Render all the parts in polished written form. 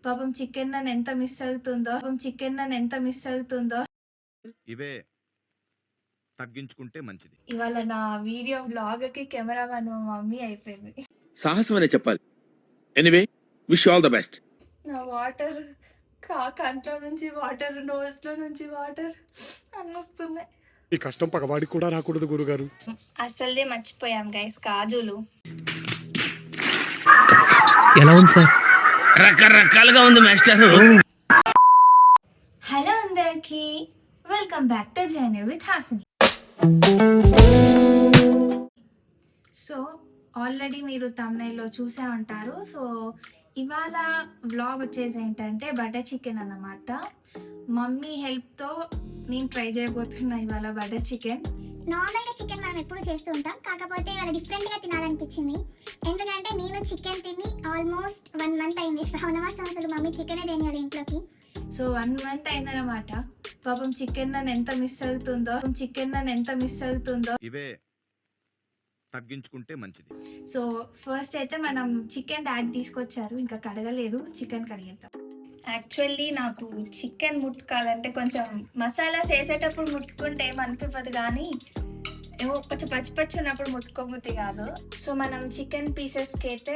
పాపం చికెన్ నన్ను ఎంత మిస్ అవుతుందో ఇవే తగ్గించుకుంటే మంచిది. ఇవాళ నా వీడియో వ్లాగ్ కి కెమెరామెన్ మా మమ్మీ అయిపోయింది. సాహసం అనే చెప్పాలి. Anyway wish all the best. నా వాటర్ కంట్లో నుంచి వాటర్, నోస్ లో నుంచి వాటర్ అన్నీ వస్తున్నాయి. ఈ కష్టం పగవాడికి కూడా రాకూడదు గురుగారు. అసలుదే మర్చిపోయాం గైస్, కాజులు. ఎలా ఉంది సార్? రకరకాలుగా ఉంది మాస్టర్. హలో అందరికి, welcome back to journey with Hasini. So already మీరు thumbnail-లో చూసే ఉంటారు. సో ఇవాళ వ్లాగ్ వచ్చేసి ఏంటంటే బటర్ చికెన్ అన్నమాట. మమ్మీ హెల్ప్తో నేను ట్రై చేయబోతున్నా ఇవాళ బటర్ చికెన్. నార్మల్గా చికెన్ మనం ఎప్పుడు చేస్తూ ఉంటాం, కాకపోతే ఇవాళ డిఫరెంట్గా తినాలనిపించింది. ఎందుకంటే నేను చికెన్ తిని ఆల్మోస్ట్ 1 month అయింది. శ్రావణమాసం అసలు మమ్మీ చికెనే తినాలి ఇంట్లోకి. సో 1 month అయిందనమాట. పాపం చికెన్ నన్ను ఎంత మిస్ అవుతుందో ఇవే తగ్గించుకుంటే మంచిది. సో ఫస్ట్ అయితే మనం చికెన్ డాడీ తీసుకొచ్చారు, ఇంకా కడగలేదు. చికెన్ కడిగేద్దాం. యాక్చువల్లీ నాకు చికెన్ ముట్టుకోవాలంటే కొంచెం మసాలాస్ వేసేటప్పుడు ముట్టుకుంటే ఏమనిపించదు, కానీ ఏమో కొంచెం పచ్చి ఉన్నప్పుడు ముట్టుకోబుద్ది కాదు. సో మనం చికెన్ పీసెస్కి అయితే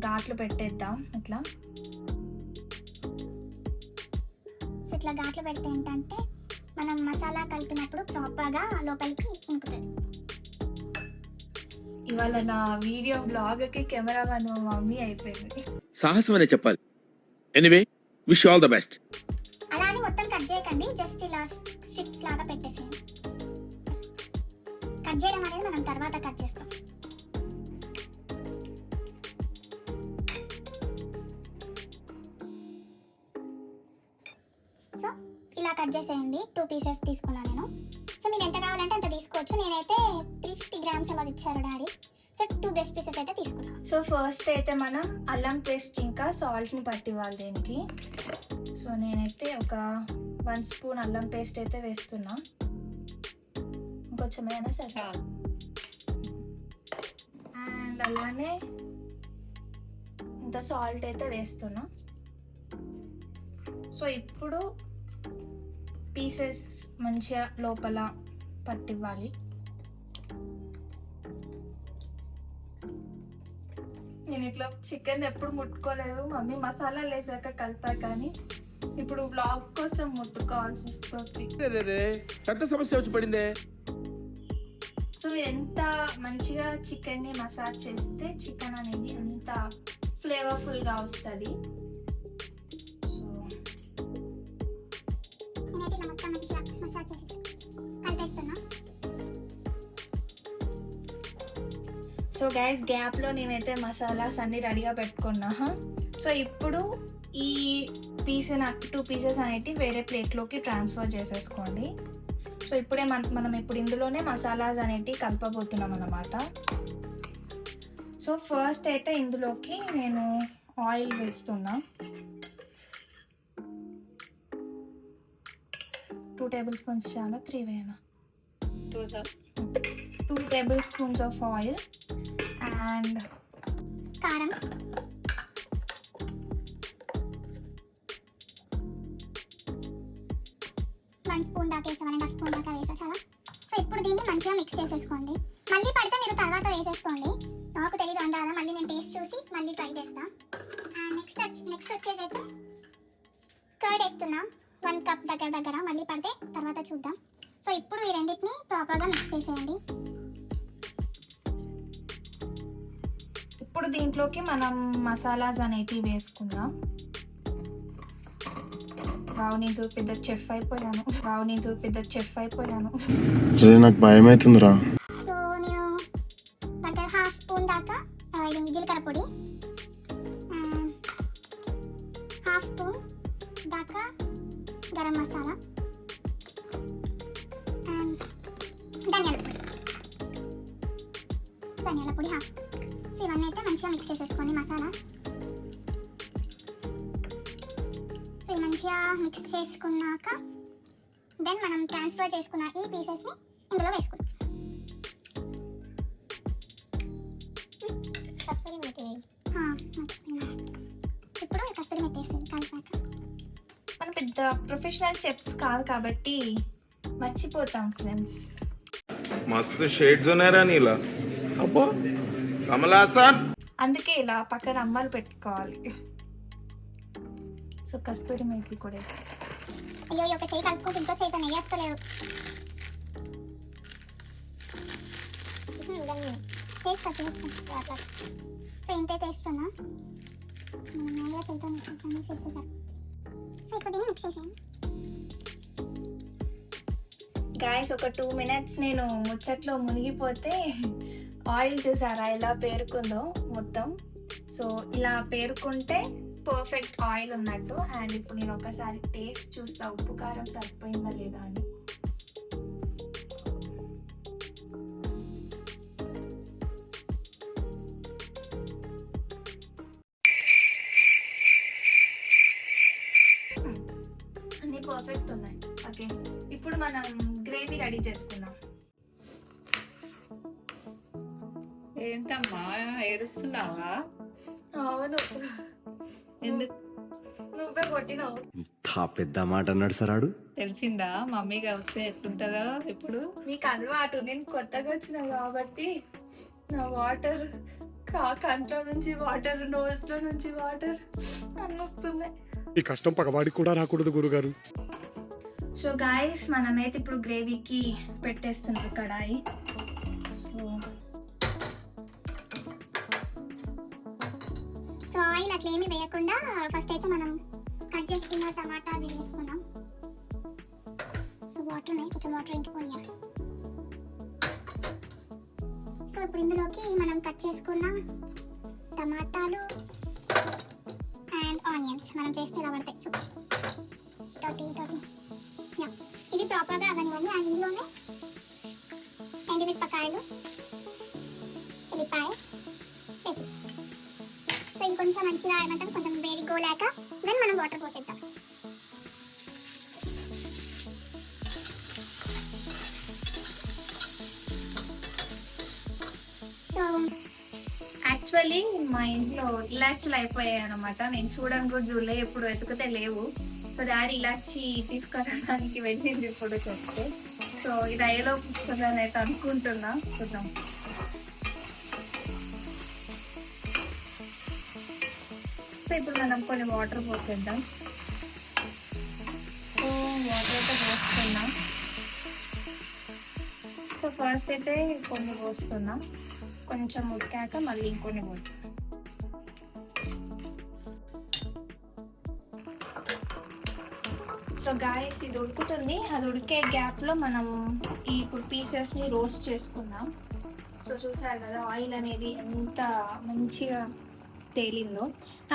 ఘాట్లు పెట్టేద్దాం. ఇట్లా సో ఇట్లా ఘాట్లు పెడితే ఏంటంటే మనం మసాలా కలిపినప్పుడు ప్రాపర్గా లోపలికి ఇంకుతుంది. ఇవాళ నా వీడియో బ్లాగ్కి కెమెరామెన్ మా మమ్మీ అయిపోయింది. సాహసం అనే చెప్పాలి. Anyway wish all the best. అలా అని మొత్తం కట్ చేయకండి, జస్ట్ ఇలా స్ట్రిప్స్ లాగా పెట్టేసేయండి. కట్ చేయడం అనేది మనం తర్వాత కట్ చేస్తాం. సో ఇలా కట్ చేసేయండి. 2 pieces తీసుకున్నాను నేను. సో మీరు ఎంత కావాలంటే అంత తీసుకోవచ్చు. నేనైతే 350 grams అలా ఇచ్చారు డాడీ. సో 2 best pieces అయితే తీసుకున్నాను. సో ఫస్ట్ అయితే మనం అల్లం పేస్ట్ ఇంకా సాల్ట్ని పట్టివ్వాలి దీనికి. సో నేనైతే ఒక 1 spoon అల్లం పేస్ట్ అయితే వేస్తున్నా. ఇంకొంచెం అయినా సరే. అండ్ అలానే ఇంత సాల్ట్ అయితే వేస్తున్నా. సో ఇప్పుడు పీసెస్ మంచిగా లోపల పట్టివ్వాలి. నేను ఇట్లా చికెన్ ఎప్పుడు ముట్టుకోలేదు, మమ్మీ మసాలాలు వేసాక కలిపా, కానీ ఇప్పుడు వ్లాగ్ కోసం ముట్టుకోవాల్సి వస్తుంది. పెద్ద సమస్య వచ్చి పడిందే. సో ఎంత మంచిగా చికెన్ని మసాజ్ చేస్తే చికెన్ అనేది ఎంత ఫ్లేవర్ఫుల్గా వస్తుంది. నేనైతే ఇలా మొత్తం మంచిగా మసాజ్ చేసి కలిపేస్తున్నా. సో గైస్, గ్యాప్లో నేనైతే మసాలాస్ అన్నీ రెడీగా పెట్టుకున్నా. సో ఇప్పుడు ఈ 2 pieces అనేవి వేరే ప్లేట్లోకి ట్రాన్స్ఫర్ చేసేసుకోండి. సో ఇప్పుడే మనం ఇప్పుడు ఇందులోనే మసాలాస్ అనేవి కలపబోతున్నాం అన్నమాట. సో ఫస్ట్ అయితే ఇందులోకి నేను ఆయిల్ వేస్తున్నా. 2 tablespoons చాలా, 3 వేయనా? 2 tablespoons ఆఫ్ ఆయిల్. అండ్ కారం, వన్ స్పూన్ దాకా వేసా, 1.5 spoon దాకా వేసా చాలా. సో ఇప్పుడు దీన్ని మంచిగా మిక్స్ చేసేసుకోండి. మళ్ళీ పడితే మీరు తర్వాత వేసేసుకోండి, నాకు తెలియదు అంటారా. మళ్ళీ నేను టేస్ట్ చూసి మళ్ళీ ట్రై చేస్తా. నెక్స్ట్ వచ్చేసి అయితే కర్డ్ వేస్తున్నా, 1 cup దగ్గర. మళ్ళీ పడితే తర్వాత చూద్దాం. సో ఇప్పుడు ఈ రెండింటిని ప్రాపర్గా మిక్స్ చేసేయండి. ఇప్పుడు దీంట్లోకి మనం మసాలాస్ అనేటివి వేసుకుందాం. నేను పెద్ద చెఫ్ అయిపోయాను. నాకు భయం అవుతుందిరా. సో నేను దగ్గర 1/2 spoon దాకా ఇది జీలకర్ర పొడి, 1/2 spoon దాకా గరం మసాలా అండ్ ధనియాల పొడి 1/2 spoon. సో ఇవన్నీ అయితే మంచిగా మిక్స్ చేసేసుకోండి మసాలాస్. సో మంచిగా మిక్స్ చేసుకున్నాక దెన్ మనం ట్రాన్స్ఫర్ చేసుకున్న ఈ పీసెస్ని ఇందులో వేసుకుంటాం. ఇప్పుడు కస్తూరి మెత్తి కలిపాక. మనం పెద్ద ప్రొఫెషనల్ చెఫ్స్ కాదు కాబట్టి మర్చిపోతాం ఫ్రెండ్స్. मस्त शेड्स ఉన్నాయరా నీలా అబ్బో కమలాసన్ అందుకే ఇలా పక్కన అమ్మాలు పెట్టుకోవాలి. సో కస్తూరి మేతి కూడా అయ్యో ఒక చేయి కలుపుకుంటే ఇంకో చేయితో నెయ్యేస్తలేరు. చేస్తా అట్లా. సో ఇంతైతే వేస్తున్నా. మామూలుగా చేయితో కొంచెం చేసేసారు. సో ఇప్పుడు దీన్ని మిక్స్ చేసేయండి. గాయస్ ఒక 2 minutes నేను ముచ్చట్లో మునిగిపోతే ఆయిల్ చూసారా ఎలా పేరుకుందో మొత్తం. సో ఇలా పేరుకుంటే పర్ఫెక్ట్ ఆయిల్ ఉన్నట్టు. అండ్ ఇప్పుడు నేను ఒకసారి టేస్ట్ చూస్తా ఉప్పు కారం సరిపోయిందా లేదా అని. అన్నీ పర్ఫెక్ట్ ఉన్నాయి. ఓకే ఇప్పుడు మనం గ్రేవీ రెడీ చేసుకుందాం. ఏంటమ్మా ఏడుస్తున్నావా? అవును ఎందుకు? నువ్వే కొట్టినావు. పెద్ద మాట అన్నాడు సరాడు. తెలిసిందా మమ్మీగా వస్తే ఎట్లుంటుందో ఇప్పుడు? మీకు అలవాటు, నేను కొత్తగా వచ్చిన కాబట్టి నా వాటర్ కంట్లో నుంచి వాటర్, నోస్లో నుంచి వాటర్ అన్నీ వస్తున్నాయి. ఈ కష్టం పగవాడికి కూడా రాకూడదు గురుగారు. సో గాయస్ మనమైతే ఇప్పుడు గ్రేవీకి పెట్టేస్తున్నాం కడాయి. సో ఆయిల్ అట్లా ఏమి వేయకుండా ఫస్ట్ అయితే మనం కట్ చేసుకున్న టమాటా వేసుకున్నాం. సో వాటర్ ఉన్నాయి, కొంచెం వాటర్ ఇంకిపోయాలి. సో ఇప్పుడు ఇందులోకి మనం కట్ చేసుకున్న టమాటాలు అండ్ ఆనియన్స్ మనం చేస్తే ఇలా పడతాయి. ఇది ప్రాపర్గా అవనివ్వండి. అండ్ ఇందులోనే ఎండుమిరపకాయలు, ఉల్లిపాయ వేసి సో ఇంకొంచెం మంచిగా ఏమంటారు కొంచెం వేడి గోలాక దెన్ మనం వాటర్ పోసేద్దాం. సో యాక్చువల్లీ మా ఇంట్లో ఇలాచీలు అయిపోయాయి అనమాట. నేను చూడడానికి కూడా చూడలే, ఎప్పుడు వెతికితే లేవు. సో డాడీ ఇలాచి తీసుకురావడానికి వెళ్ళింది ఇప్పుడు చెప్తే. సో ఇది అయ్యేలో వస్తుందని అయితే అనుకుంటున్నా, చూద్దాం. సో ఇప్పుడు మనం కొన్ని వాటర్ పోసేద్దాం. సో వాటర్ అయితే పోస్తున్నాం. సో ఫస్ట్ అయితే కొన్ని పోస్తున్నాం, కొంచెం ఉడికాక మళ్ళీ ఇంకొన్ని పోస్తున్నాం. సో గాయస్ ఇది ఉడుకుతుంది. అది ఉడికే గ్యాప్లో మనం ఇప్పుడు పీసెస్ని రోస్ట్ చేసుకుందాం. సో చూసారు కదా ఆయిల్ అనేది ఎంత మంచిగా తేలిందో.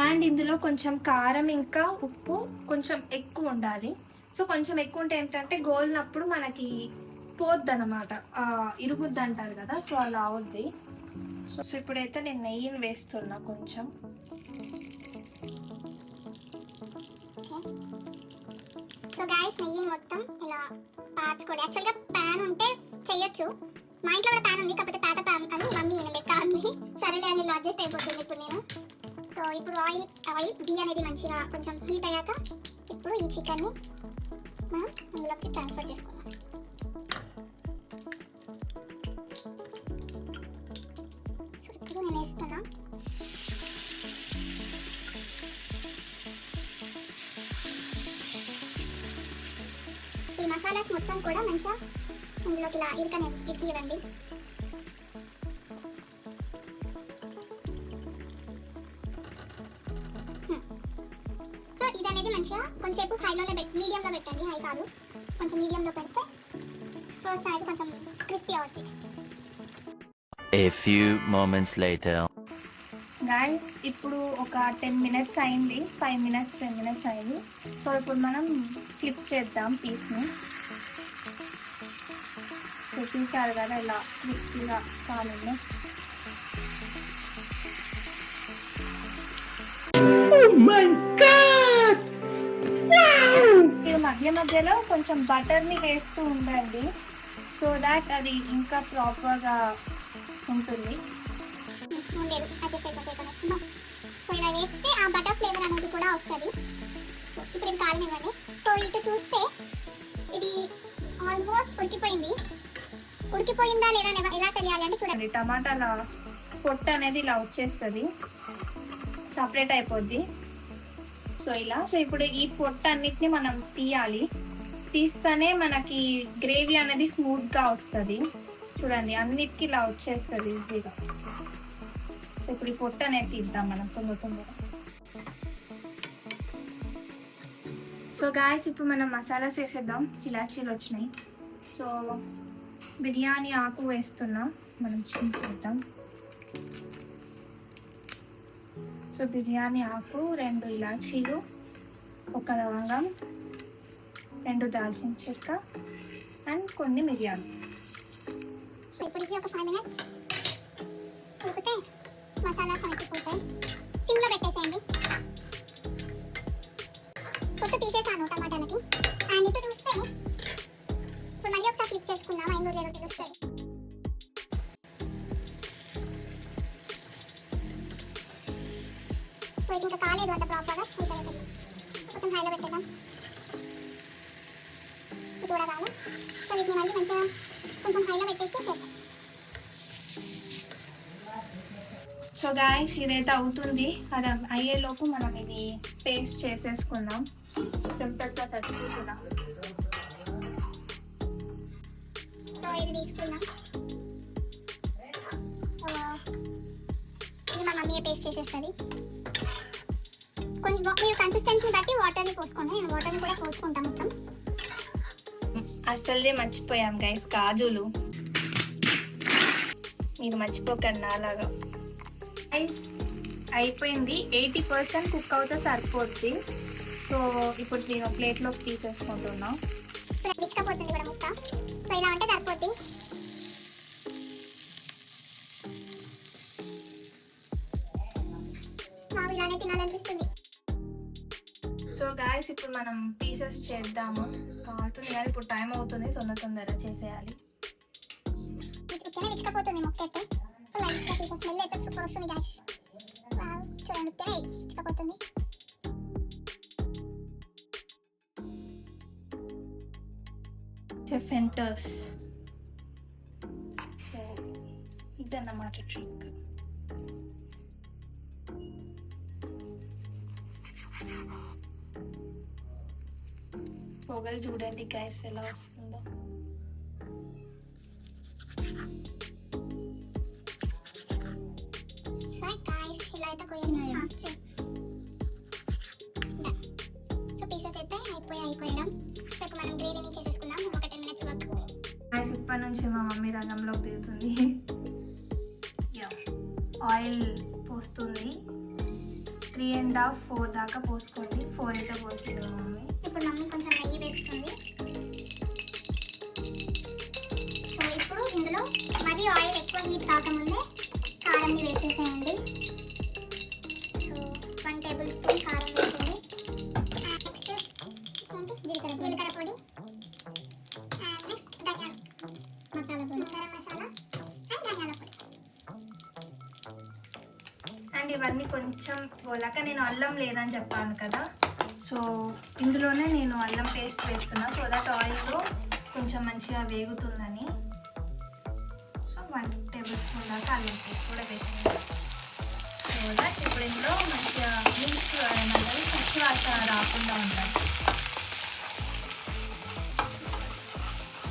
అండ్ ఇందులో కొంచెం కారం ఇంకా ఉప్పు కొంచెం ఎక్కువ ఉండాలి. సో కొంచెం ఎక్కువ ఉంటే ఏంటంటే గోలినప్పుడు మనకి పోద్ది అనమాట, ఇరుగుద్ది అంటారు కదా, సో అలా అవుద్ది. సో ఇప్పుడైతే నేను నెయ్యిని వేస్తున్నా కొంచెం. సో గాయస్ నెయ్యి మొత్తం ఇలా పాచుకోండి. యాక్చువల్గా ప్యాన్ ఉంటే చెయ్యొచ్చు. మా ఇంట్లో కూడా ప్యాన్ ఉంది, కాకపోతే పేద ప్యాన్ అని మమ్మీ ఎనబెట్టా అంది. సరేలే అని అడ్జస్ట్ అయిపోతుంది ఇప్పుడు నేను. సో ఇప్పుడు ఆయిల్ గీ అనేది మంచిగా కొంచెం హీట్ అయ్యాక ఇప్పుడు ఈ చికెన్ని మనం అందులోకి ట్రాన్స్ఫర్ చేసుకుందాం. సో ఇప్పుడు నేను వేస్తున్నా. ఈ మసాలాస్ మొత్తం కూడా మంచిగా ఇందులోకి ఇలా ఇవ్వండి. సో ఇది అనేది మంచిగా కొంచెంసేపు హైలోనే మీడియంలో పెట్టండి, హై కాదు, కొంచెం మీడియంలో పెడితే ఫస్ట్ అయితే కొంచెం క్రిస్పీ అవుతుంది. A few moments later. Guys ఇప్పుడు ఒక 10 minutes అయింది, 5 minutes 10 minutes అయింది. సో ఇప్పుడు మనం ఫ్లిప్ చేద్దాం పీస్ని. సో చూసారు కదా ఇలా క్రిస్పీగా కాలంలో. ఇది మధ్య మధ్యలో కొంచెం బటర్ని వేస్తూ ఉండండి, సో దాట్ అది ఇంకా ప్రాపర్గా ఉంటుంది. సో ఇలా వేస్తే ఆ బటర్ ఫ్లేవర్ అనేది కూడా వస్తుంది. ఇప్పుడు ఇది కాలనివ్వండి. సో ఇటు చూస్తే ఇది ఆల్మోస్ట్ ఉడికిపోయిందా లేదా ఎలా తెలియాలి అంటే చూడండి. టమాటాల పొట్టు అనేది ఇలా వచ్చేస్తుంది, సపరేట్ అయిపోద్ది. సో ఇలా ఇప్పుడు ఈ పొట్టు అన్నిటిని మనం తీయాలి. తీస్తేనే మనకి గ్రేవీ అనేది స్మూత్గా వస్తుంది. చూడండి అన్నిటికీ ఇలా వచ్చేస్తుంది ఈజీగా. సో ఇప్పుడు ఈ పొట్టు అనేది తీద్దాం మనం తొందరగా. సో గాయస్ ఇప్పుడు మనం మసాలాస్ వేసేద్దాం. ఇలాచీలు వచ్చినాయి. సో బిర్యానీ ఆకు వేస్తున్నా, మనం చింపుకుంటాం. సో బిర్యానీ ఆకు, 2 ఇలాచీలు, 1 లవంగం, 2 దాల్చిన చెక్క అండ్ కొన్ని మిరియాలు. సో ఇప్పుడు ఇది ఒక 5 minutes ఉడికితే మసాలాస్ అనేవి పోతాయి. సిమ్లో పెట్టేసేయండి. పొట్టు తీసేసాను టమాటాలకి. అండ్ ఇటు చూస్తే ఇప్పుడు మళ్ళీ ఒకసారి ఫ్లిప్ చేసుకుందాం. అయిందో లేదో తెలుస్తుంది. సో ఇది ఇంకా కాలేదు అంట ప్రాపర్గా. కొంచెం హైలో పెట్టేద్దాం. కూడా కాదు. సో వీటిని మళ్ళీ మంచిగా కొంచెం హైలో పెట్టేసి చేద్దాం. సో గాయస్ ఇదైతే అవుతుంది. అది అయ్యేలోపు మనం ఇది పేస్ట్ చేసేసుకుందాం. చెంపతో తట్టుకుంటున్నాం. సో ఇది తీసుకుందాం. ఇది మా మమ్మీ పేస్ట్ చేసేస్తుంది. కొంచెం మీరు కన్సిస్టెన్సీ బట్టి వాటర్ని పోసుకోండి. నేను వాటర్ని కూడా పోసుకుంటాను మొత్తం. అసలే మర్చిపోయాం గైస్, కాజులు. మీరు మర్చిపోకండి అలాగా. గైస్ అయిపోయింది. 80% కుక్ అవుతే సరిపోద్ది. సో ఇప్పుడు నేను ప్లేట్లోకి తీసేసుకుంటున్నాం. ఇచ్చకపోతుంది కూడా ముక్క. సో ఇలా ఉంటే సరిపోద్ది. ఇలానే తినాలనిపిస్తుంది. సో గాయస్ ఇప్పుడు మనం పీసెస్ చేద్దాము. కాలుతుంది కానీ ఇప్పుడు టైం అవుతుంది, తొందరగా చేసేయాలి. ఉత్తనే విచ్చకపోతుంది ముక్క అయితే. సో లైట్గా పీసెస్ స్మెల్ అయితే సూపర్ వస్తుంది గాయస్. చూడండి ఉత్తనే విచ్చకపోతుంది. Chef enters. సో ఇదన్నమాట ట్రిక్. పొగలు చూడండి గైస్ ఎలా వస్తుందో. సో గాయస్ ఇలా అయితే కొయ్యండి. సో పీసెస్ అయితే అయిపోయడం. సో ఇప్పుడు మనం గ్రేవీని చేసేసుకుందాం ఒక 10 minutes వరకు. గైస్ ఇప్పటి నుంచి మా మమ్మీ రంగంలోకి దిగుతుంది. ఆయిల్ పోస్తుంది. 3.5 4 దాకా పోసుకోండి. 4 అయితే పోస్తుంది మా మమ్మీ. ఇప్పుడు మమ్మీ కొంచెం నెయ్యి వేస్తుంది. సో ఇప్పుడు ఇందులో మరీ ఆయిల్ ఎక్కువ హీట్ కాకముందే కారంని వేసేసేయండి. సో 1 tablespoon కారం వేసేయండి. నెక్స్ట్ ఏంటి జీలకర్ర పొడి. నెక్స్ట్ ధనియాల మసాలా పొడి, గరం మసాలా అండ్ ధనియాల పొడి. అండ్ ఇవన్నీ కొంచెం పోలాక నేను అల్లం లేదని చెప్పాను కదా. సో ఇందులోనే నేను అల్లం పేస్ట్ వేస్తున్నా. సో దట్ ఆయిల్లో కొంచెం మంచిగా వేగుతుందని. సో 1 tablespoon దాకా అల్లం పేస్ట్ కూడా వేసింది. సో దట్ ఇప్పుడు ఇందులో మంచిగా మిక్స్ ఏమంటారు పచ్చి వాసన రాకుండా ఉంటుంది.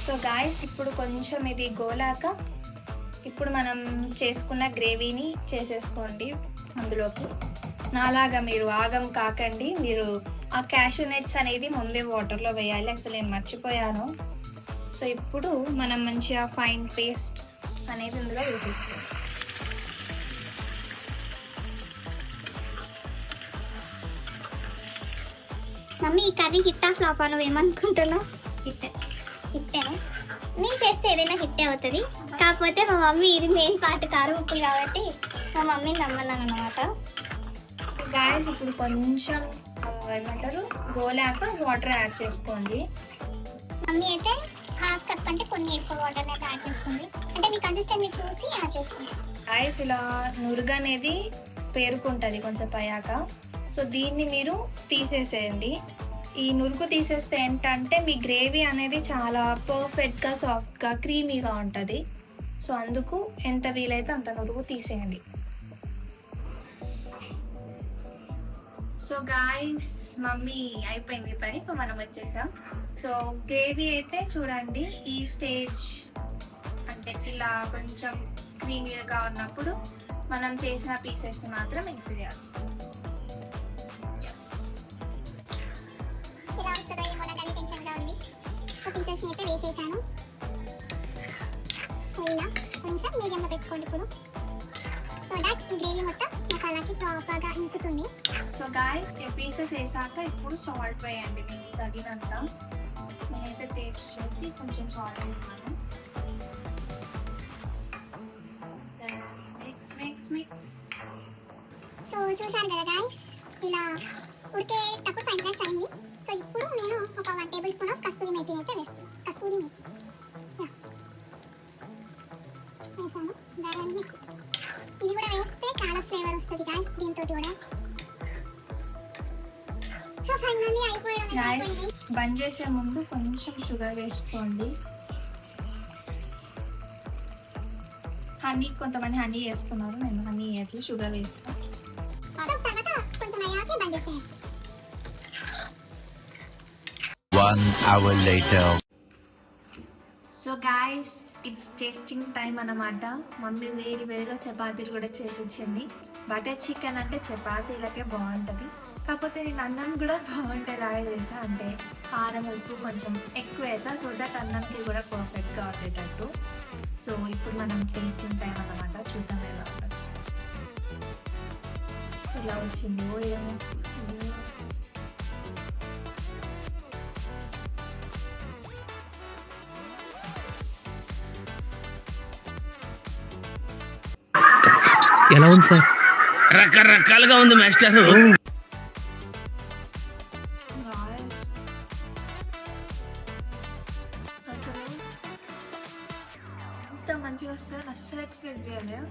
సో గాయస్ ఇప్పుడు కొంచెం ఇది గోలాక ఇప్పుడు మనం చేసుకున్న గ్రేవీని చేసేసుకోండి అందులోకి. నాలాగా మీరు ఆగం కాకండి. మీరు ఆ క్యాషూ నట్స్ అనేది ముందే వాటర్లో వేయాలి. అసలు నేను మర్చిపోయాను. సో ఇప్పుడు మనం మంచిగా ఫైన్ పేస్ట్ అనేది ఇందులో వేసేసుకోండి. మమ్మీ ఈ కర్రీ హిట్టా ఫ్లాపా నువ్వు ఏమనుకుంటున్నావు? హిట్టే. నేను చేస్తే ఏదైనా హిట్టే అవుతుంది. కాకపోతే మా మమ్మీ ఇది మెయిన్ పార్ట్ కారం ఉప్పులు కాబట్టి మా మమ్మీని నమ్మన్నాను అనమాట. గాయస్ ఇప్పుడు కొంచెం ఏమంటారు గోలాక వాటర్ యాడ్ చేసుకోండి. మమ్మీ అయితే 1/2 cup అంటే కొన్ని ఎక్కువ వాటర్ అయితే యాడ్ చేసుకుంది. అంటే మీ కన్సిస్టెన్సీ చూసి యాడ్ చేసుకోండి. గాయస్ ఇలా నురుగు అనేది పేరుకుంటుంది కొంచెం అయ్యాక. సో దీన్ని మీరు తీసేసేయండి. ఈ నురుగు తీసేస్తే ఏంటంటే మీ గ్రేవీ అనేది చాలా పర్ఫెక్ట్గా సాఫ్ట్గా క్రీమీగా ఉంటుంది. సో అందుకు ఎంత వీలైతే అంత నురుగు తీసేయండి. సో గాయ్స్, మమ్మీ అయిపోయింది పని, ఇప్పుడు మనం వచ్చేసాం. సో గ్రేవీ అయితే చూడండి, ఈ స్టేజ్ అంటే ఇలా కొంచెం క్రీమీగా ఉన్నప్పుడు మనం చేసిన పీసెస్ని మాత్రం వేసేయాలి. ఇలా వస్తుందో ఏమో నాకు టెన్షన్గా ఉంది. సో పీసెస్ని అయితే వేసేసాను. సో ఇలా కొంచెం మీడియంలో పెట్టుకోండి ఇప్పుడు, సో దట్ ఈ గ్రేవీ మొత్తం మసాలాకి ప్రాపర్గా ఇంకుతుంది. సో గాయస్, ఈ పీసెస్ వేసాక ఇప్పుడు సాల్ట్ వేయండి మీకు తగినంత. నేనైతే టేస్ట్ చేసి కొంచెం సాల్ట్ వేసాను. మిక్స్. సో చూసారు కదా గాయస్, ఇలా ఉడికేటప్పుడు 5 minutes అయింది. సో ఇప్పుడు నేను ఒక 1 tablespoon ఆఫ్ కస్తూరి మేతిని అయితే వేస్తున్నాను. కస్తూరి మేతి వేసాను. దాన్ని మిక్స్, ఇది కూడా వేస్తే చాలా ఫ్లేవర్ వస్తుంది గాయస్ దీంతో కూడా. సో ఫైనల్లీ అయిపోయింది. గాయస్, బంద్ చేసే ముందు కొంచెం షుగర్ వేసుకోండి. హనీ, కొంతమంది హనీ వేస్తున్నారు, నేను హనీ వేసి షుగర్ వేస్తాను. సో తర్వాత కొంచెం అయ్యాకే బంద్ చేసేయండి. 1 hour later. So guys, it's tasting time అన్నమాట. మమ్మీ వేడి వేడిగా చపాతీలు కూడా చేసి ఇచ్చింది. బటర్ చికెన్ అంటే చపాతీలకే బాగుంటుంది, కాకపోతే నేను అన్నం కూడా బాగుంటేలాగా చేసా. అంటే కారం ఉప్పు కొంచెం ఎక్కువ వేసా, సో దట్ అన్నంకి కూడా పర్ఫెక్ట్గా ఉండేటట్టు. సో ఇప్పుడు మనం టేస్టింగ్ టైం అన్నమాట, చూద్దాం ఎలా ఉంటుంది. ఇలా వచ్చింది ఓ ఏమో. ఎలా ఉంది సార్? రకరకాలుగా ఉంది మాస్టర్. అసలు ఎంత మంచిగా వస్తుంది అస్సలు ఎక్స్పెక్ట్ చేయలేదు.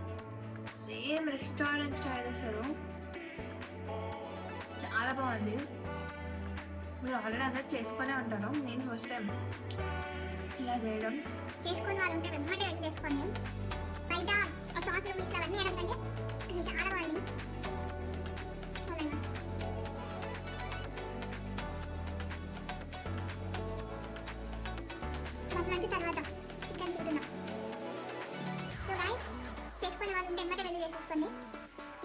సేమ్ రెస్టారెంట్ స్టైల్ అసలు చాలా బాగుంది. మీరు ఆల్రెడీ అందరూ చేసుకునే ఉంటారు, నేను ఫస్ట్ టైం ఇలా చేయడం. చేసుకుని వాళ్ళు ఉంటే వెంటనే వెళ్ళి చేసుకోండి. బయట సాసులు పీసులు అవన్నీ వేయడం ఇది చాలా బాగుంది. చూడండి, 1 month తర్వాత చికెన్ తింటున్నాం. సో గైస్, చేసుకునే వాళ్ళు ఉంటే వెంటనే వెళ్ళి చేసుకోండి.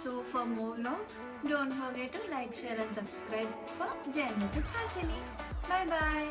So for more vlogs, don't forget to like, share and subscribe for Jannatul Hasini. Bye bye.